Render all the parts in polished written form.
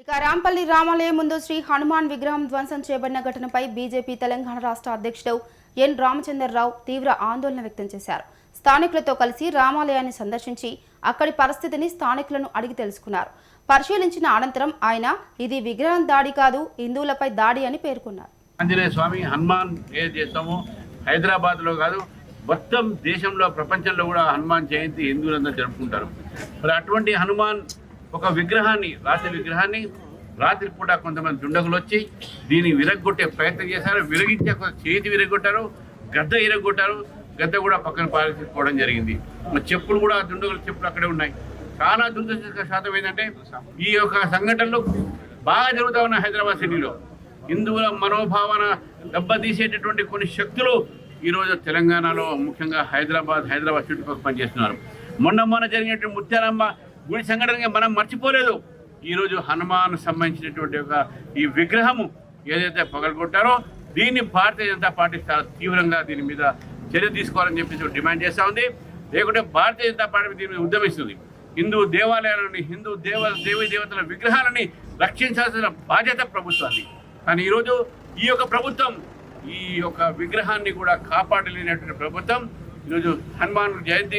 ఇక రాంపల్లి రామాలయం ముందు శ్రీ హనుమాన్ విగ్రహం ధ్వంసం చేయబడిన ఘటనపై బీజేపీ తెలంగాణ రాష్ట్ర అధ్యక్షుడు ఎన్ రామచంద్రరావు తీవ్ర ఆందోళన వ్యక్తం చేశారు. స్థానికులతో కలిసి రామాలయాన్ని సందర్శించి అక్కడి పరిస్థితిని స్థానికులను అడిగి తెలుసుకున్నారు. పరిశీలించిన అనంతరం ఆయన ఇది విగ్రహం దాడి కాదు, హిందువులపై దాడి అని పేర్కొన్నారు. ఆంజనేయ స్వామి హనుమాన్ ఏ చేస్తామో హైదరాబాద్లో కాదు మొత్తం దేశంలో ప్రపంచంలో కూడా హనుమాన్ జయంతి హిందువులందరూ జరుపుకుంటారు. మరి అటువంటి హనుమాన్ ఒక విగ్రహాన్ని రాత్రి పూట కొంతమంది దుండగులు వచ్చి దీన్ని విరగొట్టే ప్రయత్నం చేశారు. విరగించే చేతి విరగొట్టారు, గద్ద విరగొట్టారు. గద్ద కూడా పక్కన పారేసుకోవడం జరిగింది. చెప్పులు కూడా దుండగుల చెప్పులు అక్కడే ఉన్నాయి. చాలా దురదృష్టకర ఏంటంటే ఈ యొక్క సంఘటనలు బాగా జరుగుతూ ఉన్నాయి. హైదరాబాద్ సిటీలో హిందువుల మనోభావన దెబ్బతీసేటటువంటి కొన్ని శక్తులు ఈరోజు తెలంగాణలో ముఖ్యంగా హైదరాబాద్ చుట్టుపక్కల పనిచేస్తున్నారు. మొన్న జరిగినటువంటి ముత్యాలమ్మ గుడి సంఘటనగా మనం మర్చిపోలేదు. ఈరోజు హనుమాన్ సంబంధించినటువంటి ఒక ఈ విగ్రహము ఏదైతే పగలగొట్టారో దీన్ని భారతీయ జనతా పార్టీ చాలా తీవ్రంగా దీని మీద చర్య తీసుకోవాలని చెప్పేసి డిమాండ్ చేస్తూ ఉంది. లేకుంటే భారతీయ జనతా పార్టీ దీని మీద ఉద్యమిస్తుంది. హిందూ దేవాలయాలని దేవీ దేవతల విగ్రహాలని రక్షించాల్సిన బాధ్యత ప్రభుత్వాన్ని. కానీ ఈరోజు ఈ యొక్క ప్రభుత్వం ఈ యొక్క విగ్రహాన్ని కూడా కాపాడలేనటువంటి ప్రభుత్వం ఈరోజు హనుమాన్ జయంతి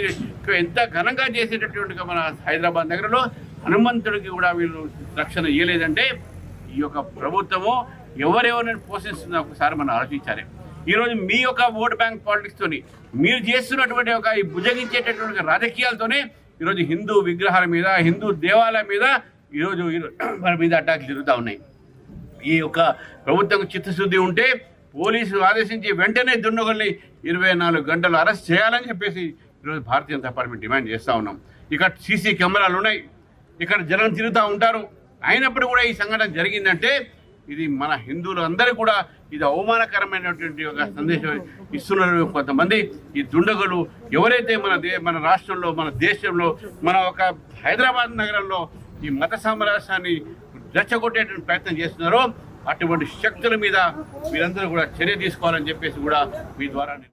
ఎంత ఘనంగా చేసేటటువంటి మన హైదరాబాద్ నగరంలో హనుమంతుడికి కూడా వీళ్ళు రక్షణ ఇవ్వలేదంటే ఈ యొక్క ప్రభుత్వము ఎవరెవరిని పోషిస్తుందో ఒకసారి మనం ఆలోచించాలి. ఈరోజు మీ యొక్క ఓట్ బ్యాంక్ పాలిటిక్స్తోని మీరు చేస్తున్నటువంటి ఒక ఈ భుజగించేటటువంటి రాజకీయాలతోనే ఈరోజు హిందూ విగ్రహాల మీద హిందూ దేవాలయం మీద ఈరోజు మన మీద అటాక్లు జరుగుతూ ఉన్నాయి. ఈ యొక్క ప్రభుత్వం చిత్తశుద్ధి ఉంటే పోలీసులు ఆదేశించి వెంటనే దుండగుల్ని 24 గంటలు అరెస్ట్ చేయాలని చెప్పేసి ఈరోజు భారతీయ జనతా పార్టీ డిమాండ్ చేస్తూ ఉన్నాం. ఇక్కడ సీసీ కెమెరాలు ఉన్నాయి, ఇక్కడ జనం తిరుగుతూ ఉంటారు. అయినప్పుడు కూడా ఈ సంఘటన జరిగిందంటే ఇది మన హిందువులు అందరూ కూడా ఇది అవమానకరమైనటువంటి ఒక సందేశం ఇస్తున్నారు కొంతమంది. ఈ దుండగులు ఎవరైతే మన రాష్ట్రంలో మన దేశంలో మన ఒక హైదరాబాద్ నగరంలో ఈ మత సామరస్యాన్ని రెచ్చగొట్టేటువంటి ప్రయత్నం చేస్తున్నారో అటువంటి శక్తుల మీద మీరందరూ కూడా చర్య తీసుకోవాలని చెప్పేసి కూడా మీ ద్వారా